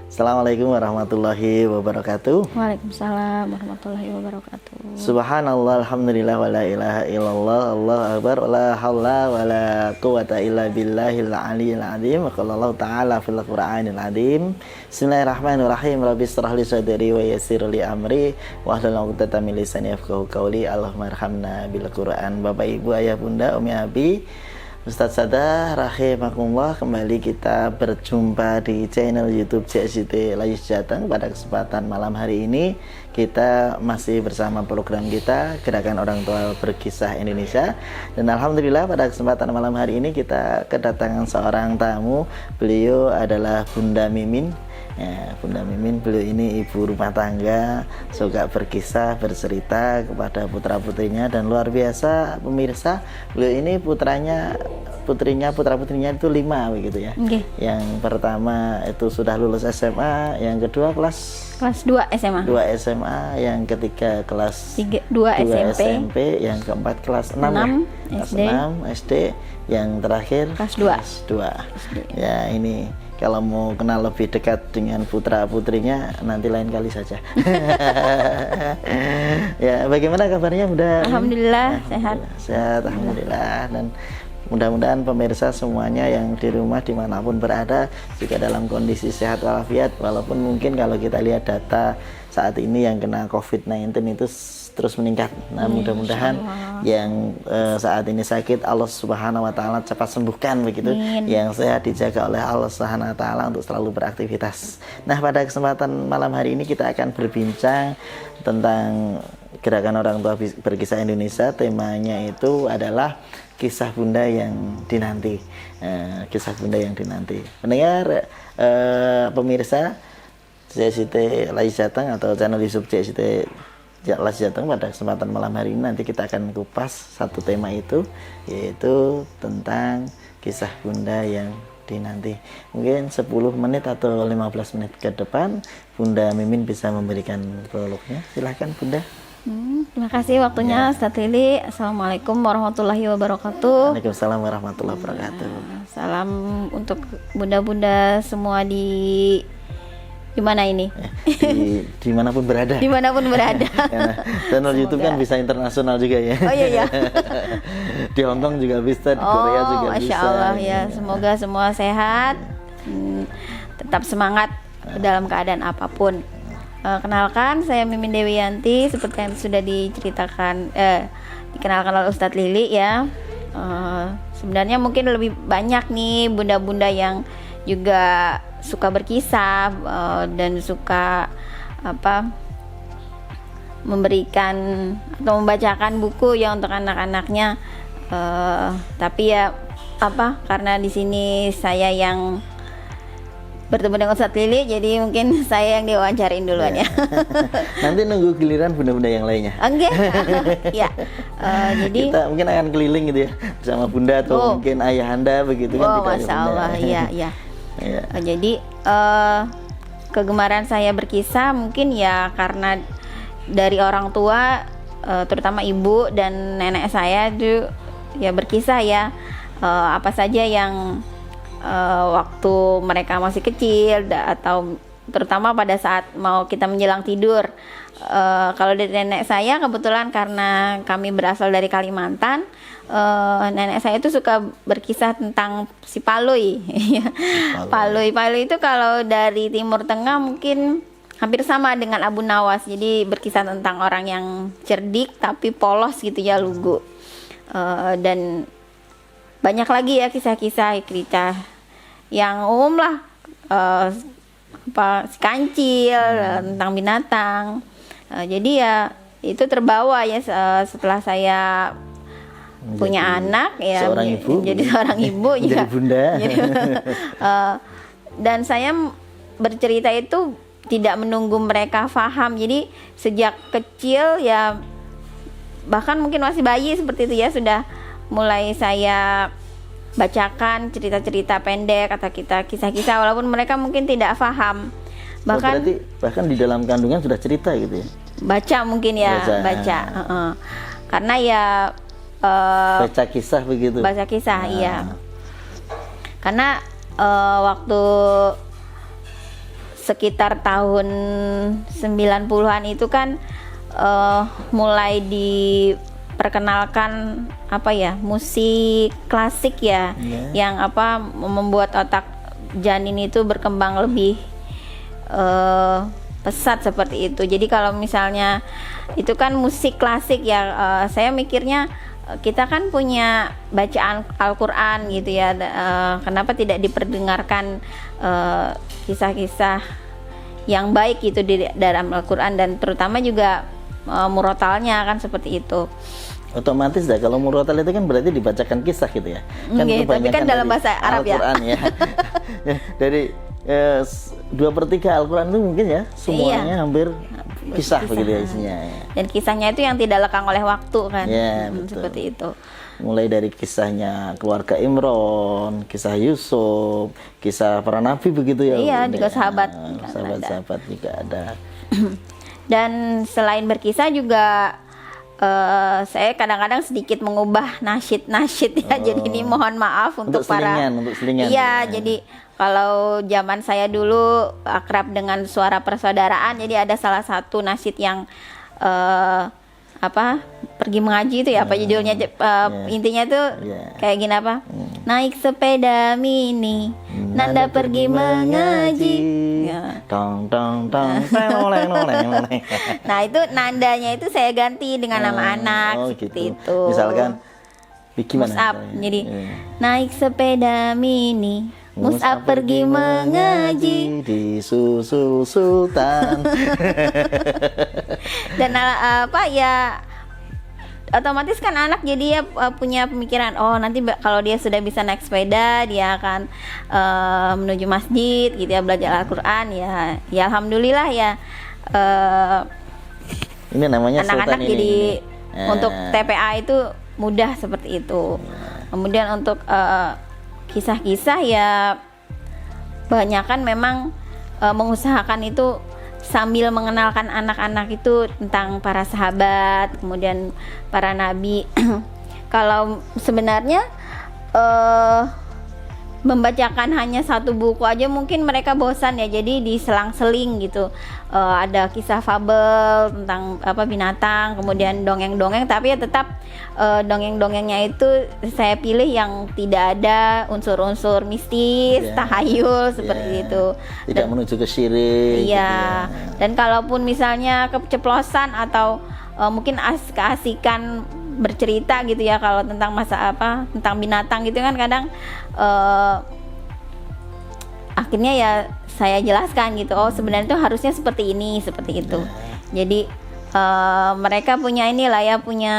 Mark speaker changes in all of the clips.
Speaker 1: Assalamualaikum warahmatullahi wabarakatuh.
Speaker 2: Waalaikumsalam warahmatullahi wabarakatuh.
Speaker 1: Subhanallah, alhamdulillah, wa la ilaha illallah, Allahu akbar, wa la hawla wa la quwata illa billahil aliyyil azim. Wa qala Allah ta'ala fil Qur'anil azim. Bismillahirrahmanirrahim. Rabbi shrah li sadri wa yassir li amri wa hlul 'uqdatam min lisani yafqahu qawli. Allahumma arhamna bil Qur'an. Bapak, Ibu, Ayah, Bunda, Umi, Abi, Ustadz Sada, rahimakumullah, kembali kita berjumpa di channel YouTube CSIT Layis Jateng. Pada kesempatan malam hari ini kita masih bersama program kita Gerakan Orang Tua Berkisah Indonesia. Dan alhamdulillah pada kesempatan malam hari ini kita kedatangan seorang tamu. Beliau adalah Bunda Mimin. Ya, Bunda Mimin, beliau ini ibu rumah tangga, suka berkisah, bercerita kepada putra-putrinya, dan luar biasa pemirsa, beliau ini putra-putrinya itu 5 begitu ya.
Speaker 2: Okay.
Speaker 1: Yang pertama itu sudah lulus SMA, yang kedua kelas
Speaker 2: 2 SMA.
Speaker 1: 2 SMA, yang ketiga kelas
Speaker 2: 2 SMP,
Speaker 1: yang keempat kelas 6
Speaker 2: SD.
Speaker 1: Kelas 6 SD, yang terakhir
Speaker 2: kelas 2
Speaker 1: SD. Ya, ini kalau mau kenal lebih dekat dengan putra-putrinya nanti lain kali saja. Ya, bagaimana kabarnya Bunda?
Speaker 2: Alhamdulillah sehat.
Speaker 1: Sehat, alhamdulillah. Dan mudah-mudahan pemirsa semuanya yang di rumah dimanapun berada juga dalam kondisi sehat walafiat. Walaupun mungkin kalau kita lihat data saat ini yang kena COVID-19 itu terus meningkat. Nah, mudah-mudahan yang saat ini sakit Allah Subhanahu wa taala cepat sembuhkan begitu. Yang sehat dijaga oleh Allah Subhanahu wa taala untuk selalu beraktivitas. Nah, pada kesempatan malam hari ini kita akan berbincang tentang Gerakan Orang Tua Berkisah Indonesia. Temanya itu adalah kisah Bunda yang dinanti. Kisah Bunda yang dinanti. Pendengar, pemirsa CSIT Layis Jateng atau channel YouTube CSIT Layis Jateng, pada kesempatan malam hari ini nanti kita akan kupas satu tema itu, yaitu tentang kisah Bunda yang dinanti. Mungkin 10 menit atau 15 menit ke depan Bunda Mimin bisa memberikan prolognya. Silahkan Bunda.
Speaker 2: Terima kasih waktunya Ustadz Lili. Assalamualaikum warahmatullahi wabarakatuh.
Speaker 1: Waalaikumsalam warahmatullahi wabarakatuh.
Speaker 2: Salam untuk bunda-bunda semua di mana ini?
Speaker 1: Dimanapun berada.
Speaker 2: Dimanapun berada.
Speaker 1: Ya, channel semoga. YouTube kan bisa internasional juga ya.
Speaker 2: Oh iya.
Speaker 1: Di Hongkong juga bisa, di Korea juga
Speaker 2: Masya
Speaker 1: bisa.
Speaker 2: Allah ya. Semoga semua sehat, tetap semangat dalam keadaan apapun. Kenalkan, saya Mimin Dewiyanti, seperti yang sudah diceritakan, dikenalkan oleh Ustadz Lili ya. Sebenarnya mungkin lebih banyak nih bunda-bunda yang juga suka berkisah dan suka memberikan atau membacakan buku ya untuk anak-anaknya. Tapi ya karena di sini saya yang bertemu dengan Ustadz Lili, jadi mungkin saya yang diwawancarain duluan ya.
Speaker 1: Nanti nunggu giliran bunda-bunda yang lainnya.
Speaker 2: Oke. Ya. Jadi
Speaker 1: kita mungkin akan keliling gitu ya bersama Bunda atau mungkin ayah Anda begitu kan.
Speaker 2: Masya Allah, iya. Ya. Jadi kegemaran saya berkisah mungkin ya karena dari orang tua, terutama ibu dan nenek saya itu ya berkisah ya, apa saja yang waktu mereka masih kecil atau terutama pada saat mau kita menjelang tidur. Kalau dari nenek saya kebetulan karena kami berasal dari Kalimantan, nenek saya itu suka berkisah tentang si Palui. Palui itu kalau dari Timur Tengah mungkin hampir sama dengan Abu Nawas. Jadi berkisah tentang orang yang cerdik tapi polos gitu ya, lugu. Dan banyak lagi ya kisah-kisah yang umum lah, si kancil, tentang binatang. Jadi ya itu terbawa ya setelah saya punya anak ya, jadi seorang ibu
Speaker 1: jadi bunda.
Speaker 2: Dan saya bercerita itu tidak menunggu mereka paham. Jadi sejak kecil ya, bahkan mungkin masih bayi seperti itu ya, sudah mulai saya bacakan cerita-cerita pendek atau kisah-kisah walaupun mereka mungkin tidak paham.
Speaker 1: Bahkan di dalam kandungan sudah cerita gitu ya.
Speaker 2: Baca mungkin ya, baca. Karena ya
Speaker 1: baca kisah begitu.
Speaker 2: Baca kisah, iya. Karena waktu sekitar tahun 90-an itu kan mulai diperkenalkan apa ya, musik klasik ya, yang apa membuat otak janin itu berkembang lebih pesat seperti itu. Jadi kalau misalnya itu kan musik klasik ya, saya mikirnya kita kan punya bacaan Al-Quran gitu ya, kenapa tidak diperdengarkan kisah-kisah yang baik gitu di dalam Al-Quran, dan terutama juga murotalnya kan seperti itu.
Speaker 1: Otomatis dah kalau murotal itu kan berarti dibacakan kisah gitu ya. Kan
Speaker 2: tapi kan dalam bahasa Arab
Speaker 1: Al-Quran ya. Dari 2/3 Al-Quran itu mungkin ya semuanya hampir kisah begitu ya isinya ya.
Speaker 2: Dan kisahnya itu yang tidak lekang oleh waktu kan.
Speaker 1: Ya, betul.
Speaker 2: Seperti itu.
Speaker 1: Mulai dari kisahnya keluarga Imron, kisah Yusuf, kisah para nabi begitu ya.
Speaker 2: Iya, juga sahabat.
Speaker 1: Sahabat-sahabat juga ada.
Speaker 2: Dan selain berkisah juga saya kadang-kadang sedikit mengubah nasyid-nasyid ya. Jadi ini mohon maaf untuk para
Speaker 1: selingan.
Speaker 2: Iya, jadi kalau zaman saya dulu akrab dengan Suara Persaudaraan, jadi ada salah satu nasyid yang pergi mengaji itu ya, apa judulnya, intinya tuh kayak gini apa, naik sepeda mini, Nanda pergi mengaji,
Speaker 1: tong tong tong noleng.
Speaker 2: Nah itu nandanya itu saya ganti dengan nama anak seperti
Speaker 1: gitu.
Speaker 2: itu.
Speaker 1: Misalkan gimana?
Speaker 2: Mus'ab, jadi naik sepeda mini, Mus'ab pergi mengaji,
Speaker 1: disusul sultan.
Speaker 2: Dan ya otomatis kan anak jadi ya punya pemikiran, oh nanti kalau dia sudah bisa naik sepeda dia akan menuju masjid gitu ya, belajar Al-Quran ya. Ya alhamdulillah ya,
Speaker 1: ini namanya
Speaker 2: anak-anak
Speaker 1: sultan
Speaker 2: jadi
Speaker 1: ini.
Speaker 2: Untuk TPA itu mudah seperti itu. Kemudian untuk kisah-kisah ya banyakan memang mengusahakan itu sambil mengenalkan anak-anak itu tentang para sahabat, kemudian para nabi. Kalau sebenarnya membacakan hanya satu buku aja mungkin mereka bosan ya, jadi diselang-seling gitu. Ada kisah fabel tentang binatang, kemudian dongeng-dongeng, tapi ya tetap dongeng-dongengnya itu saya pilih yang tidak ada unsur-unsur mistis, tahayul seperti itu.
Speaker 1: Tidak menuju ke syirik.
Speaker 2: Iya.
Speaker 1: Gitu ya.
Speaker 2: Dan kalaupun misalnya keceplosan atau mungkin keasikan bercerita gitu ya, kalau tentang tentang binatang gitu kan kadang akhirnya ya saya jelaskan gitu, oh sebenarnya itu harusnya seperti ini, seperti itu. Jadi mereka punya punya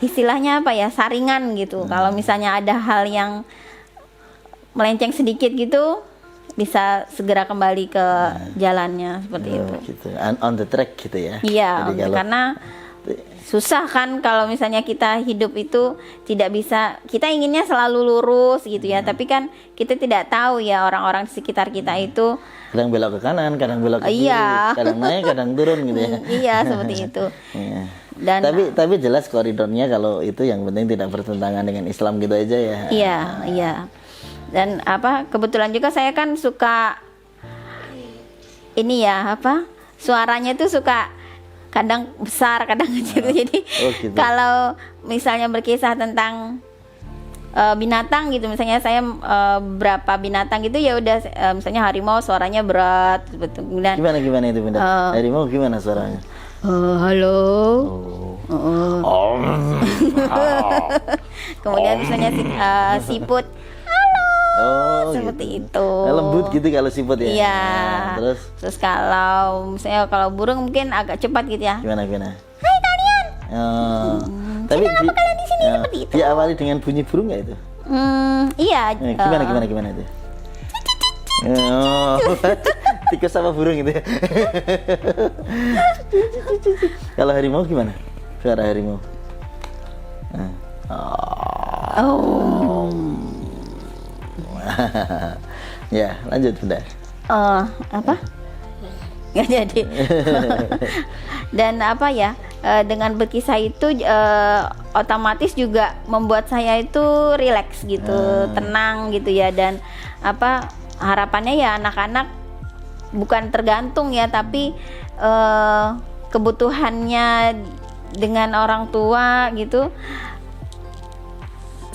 Speaker 2: istilahnya saringan gitu. Kalau misalnya ada hal yang melenceng sedikit gitu, bisa segera kembali ke jalannya seperti itu.
Speaker 1: Gitu. On the track gitu ya.
Speaker 2: Iya, karena susah kan kalau misalnya kita hidup itu tidak bisa, kita inginnya selalu lurus gitu ya, tapi kan kita tidak tahu ya orang-orang di sekitar kita itu
Speaker 1: kadang belok ke kanan, kadang belok ke kiri, kadang naik, kadang turun gitu ya.
Speaker 2: Iya, seperti itu. Dan
Speaker 1: tapi jelas koridornya kalau itu yang penting tidak bertentangan dengan Islam gitu aja ya.
Speaker 2: Iya. Dan kebetulan juga saya kan suka ini ya, suaranya tuh suka kadang besar, kadang kecil. Jadi
Speaker 1: gitu.
Speaker 2: kalau misalnya berkisah tentang binatang gitu, misalnya saya berapa binatang gitu ya udah, misalnya harimau suaranya berat betul.
Speaker 1: Gimana itu benda? Harimau gimana suaranya?
Speaker 2: Halo. Kemudian misalnya siput, seperti
Speaker 1: gitu.
Speaker 2: itu.
Speaker 1: Lembut gitu kalau siput ya.
Speaker 2: Iya.
Speaker 1: Terus
Speaker 2: kalau misalnya kalau burung mungkin agak cepat gitu ya.
Speaker 1: Gimana?
Speaker 2: Hai kalian.
Speaker 1: Tapi
Speaker 2: kenapa kalian di sini seperti itu?
Speaker 1: Diawali dengan bunyi burung nggak itu?
Speaker 2: Iya.
Speaker 1: Gimana itu? Tikus sama burung gitu ya. Kalau harimau gimana? Suara harimau. Ya, lanjut Bunda.
Speaker 2: Nggak jadi. Dan dengan berkisah itu otomatis juga membuat saya itu rileks gitu, tenang gitu ya. Dan harapannya ya anak-anak bukan tergantung ya, tapi kebutuhannya dengan orang tua gitu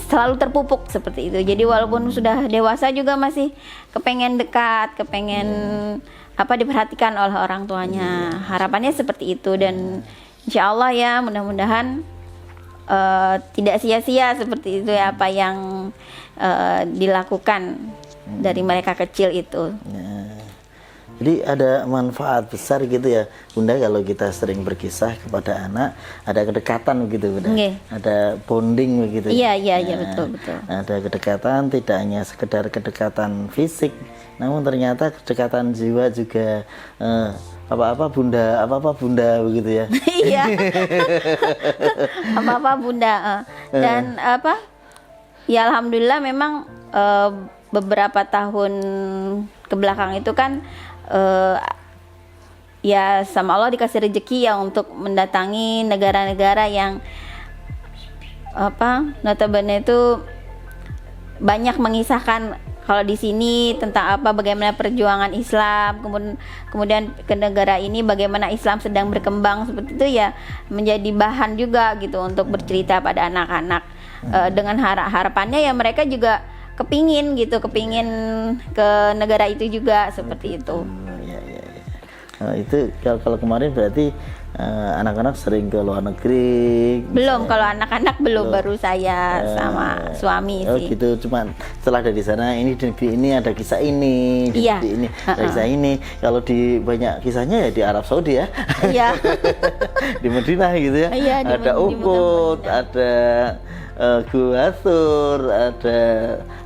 Speaker 2: selalu terpupuk seperti itu. Jadi walaupun sudah dewasa juga masih kepengen dekat, kepengen diperhatikan oleh orang tuanya. Harapannya seperti itu, dan insya Allah ya mudah-mudahan tidak sia-sia seperti itu ya apa yang dilakukan dari mereka kecil itu.
Speaker 1: Jadi ada manfaat besar gitu ya Bunda kalau kita sering berkisah kepada anak, ada kedekatan begitu Bunda.
Speaker 2: Nggih.
Speaker 1: Ada bonding begitu.
Speaker 2: Iya betul.
Speaker 1: Ada kedekatan, tidak hanya sekedar kedekatan fisik, namun ternyata kedekatan jiwa juga. Apa-apa bunda begitu ya.
Speaker 2: Iya. Apa-apa bunda. Dan ya alhamdulillah memang beberapa tahun kebelakang itu kan ya sama Allah dikasih rezeki ya untuk mendatangi negara-negara yang notabene itu banyak mengisahkan kalau di sini tentang bagaimana perjuangan Islam, kemudian ke negara ini bagaimana Islam sedang berkembang seperti itu ya, menjadi bahan juga gitu untuk bercerita pada anak-anak. Dengan harapannya ya mereka juga kepingin ke negara itu juga seperti itu.
Speaker 1: Itu kalau kemarin berarti anak-anak sering ke luar negeri.
Speaker 2: Belum, kalau anak-anak belum, baru saya sama suami sih.
Speaker 1: Gitu, cuman setelah dari sana ini di negeri ini ada kisah ini, di negeri ini ada kisah ini. Kalau di banyak kisahnya ya di Arab Saudi ya. Iya. Di Madinah gitu ya.
Speaker 2: Iya,
Speaker 1: ada Uhud, ada Gua Thur, ada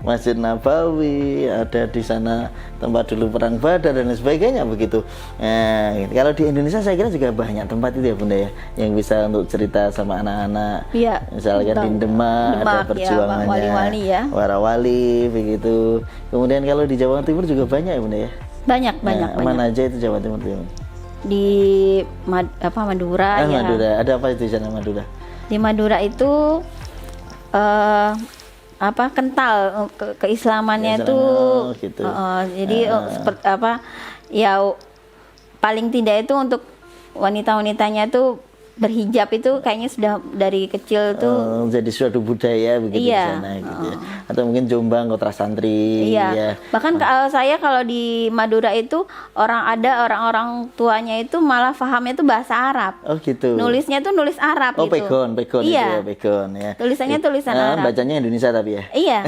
Speaker 1: Masjid Nabawi, ada di sana tempat dulu perang Badar dan sebagainya begitu. Kalau di Indonesia saya kira juga banyak tempat itu ya Bunda ya, yang bisa untuk cerita sama anak-anak.
Speaker 2: Iya.
Speaker 1: Misalkan di Demak ada perjuangannya,
Speaker 2: wali-wali ya.
Speaker 1: Warawali begitu. Kemudian kalau di Jawa Timur juga banyak ya Bunda ya.
Speaker 2: Banyak.
Speaker 1: Mana aja itu Jawa Timur tuh?
Speaker 2: Di Madura ya.
Speaker 1: Madura. Ada apa itu di sana Madura?
Speaker 2: Di Madura itu kental keislamannya itu
Speaker 1: gitu.
Speaker 2: jadi seperti ya paling tidak itu untuk wanita-wanitanya itu berhijab itu kayaknya sudah dari kecil tuh
Speaker 1: jadi suatu budaya begitu di sana gitu ya. Atau mungkin Jombang Kotra Santri ya.
Speaker 2: Bahkan kalau di Madura itu orang tuanya itu malah pahamnya itu bahasa Arab.
Speaker 1: Oh gitu.
Speaker 2: Nulisnya tuh nulis Arab gitu.
Speaker 1: Pegon
Speaker 2: iya.
Speaker 1: Itu ya, pegon ya.
Speaker 2: Tulisannya tulisan Arab.
Speaker 1: Bacanya Indonesia tapi ya.
Speaker 2: Iya.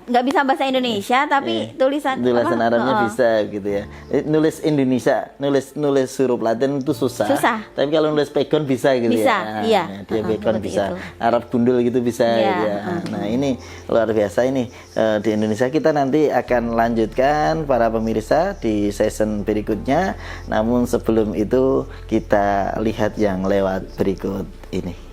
Speaker 2: Nggak bisa bahasa Indonesia tapi tulisan
Speaker 1: Arabnya bisa gitu ya. Nulis Indonesia, nulis huruf Latin itu susah. Tapi kalau nulis pegon bisa gitu
Speaker 2: bisa,
Speaker 1: ya.
Speaker 2: Iya.
Speaker 1: Dia pegon bisa.
Speaker 2: Itu.
Speaker 1: Arab gundul gitu bisa gitu ya. Nah, ini luar biasa ini di Indonesia. Kita nanti akan lanjutkan para pemirsa di season berikutnya. Namun sebelum itu kita lihat yang lewat berikut ini.